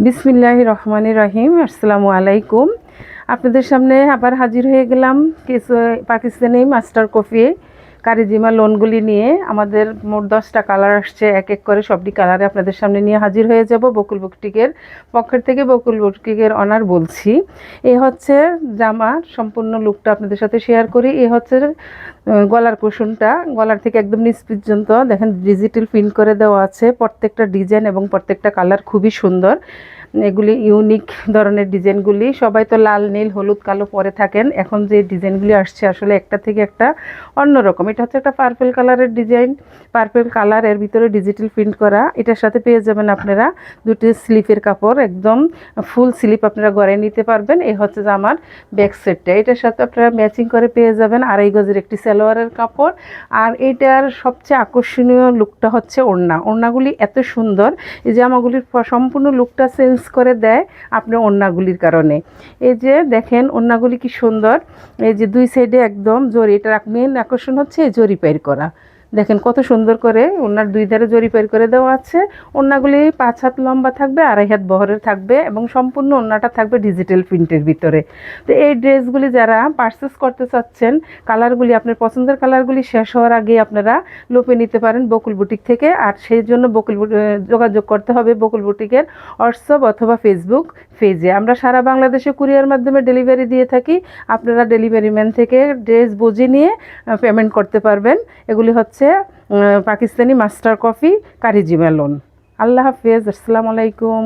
বিসমিল্লাহির রহমানির রহিম। আসসালামু আলাইকুম। আপনাদের সামনে আবার হাজির হয়ে গেলাম কিছু পাকিস্তানি মাস্টার কফি কারিজিমা লোনগুলি নিয়ে। আমাদের মোট 10টা কালার আসছে, এক এক করে সবটি কালারে আপনাদের সামনে নিয়ে হাজির হয়ে যাব। বকুল বুটিকের পক্ষের থেকে বকুল বুটিকের অনার বলছি। এ হচ্ছে জামার সম্পূর্ণ লুকটা আপনাদের সাথে শেয়ার করি। এ হচ্ছে গলার কুশনটা, গলার থেকে একদম নিচ পর্যন্ত দেখেন ডিজিটাল প্রিন্ট করে দেওয়া আছে। প্রত্যেকটা ডিজাইন এবং প্রত্যেকটা কালার খুবই সুন্দর। এগুলি ইউনিক ধরনের ডিজাইনগুলি। সবাই তো লাল নীল হলুদ কালো পরে থাকেন, এখন যে ডিজাইনগুলি আসছে আসলে একটা থেকে একটা অন্যরকম। এটা হচ্ছে একটা পার্পল কালারের ডিজাইন, পার্পল কালার, এর ভিতরে ডিজিটাল প্রিন্ট করা। এটার সাথে পেয়ে যাবেন আপনারা দুটি স্লিপের কাপড়, একদম ফুল স্লিপ আপনারা গড়ে নিতে পারবেন। এই হচ্ছে যে আমার ব্যাক সেটটা, এটার সাথে আপনারা ম্যাচিং করে পেয়ে যাবেন 2.5 গজের একটি সালোয়ারের কাপড়। আর এইটার সবচেয়ে আকর্ষণীয় লুকটা হচ্ছে ওড়নাগুলি এত সুন্দর। এই জামাগুলির সম্পূর্ণ লুকটা চেঞ্জ করে দেয় আপনার ওড়নাগুলির কারণে। এই যে দেখেন ওড়নাগুলি কি সুন্দর, এই যে দুই সাইডে একদম জরি। এটার মেন আকর্ষণ হচ্ছে এই জরি পাইর করা। দেখেন কত সুন্দর করে ওড়নার দুই ধারে জরি পাইর করে দেওয়া আছে। ওড়নাগুলি 5 হাত লম্বা থাকবে, 2.5 হাত বহরের থাকবে এবং সম্পূর্ণ ওড়নাটা থাকবে ডিজিটাল প্রিন্টের ভিতরে। তো এই ড্রেসগুলি যারা পারচেস করতে চাচ্ছেন, কালারগুলি আপনার পছন্দের কালারগুলি শেষ হওয়ার আগে আপনারা লোপে নিতে পারেন বকুল বুটিক থেকে। আর সেই জন্য যোগাযোগ করতে হবে বকুল বুটিকের হোয়াটসঅ্যাপ অথবা ফেসবুক পেজে। আমরা সারা বাংলাদেশে কুরিয়ার মাধ্যমে ডেলিভারি দিয়ে থাকি। আপনারা ডেলিভারি ম্যান থেকে ড্রেস বুঝে নিয়ে পেমেন্ট করতে পারবেন। এগুলি হচ্ছে পাকিস্তানি মাস্টার কফি কারিজিমা লোন। আল্লাহ হাফেজ, আসসালামু আলাইকুম।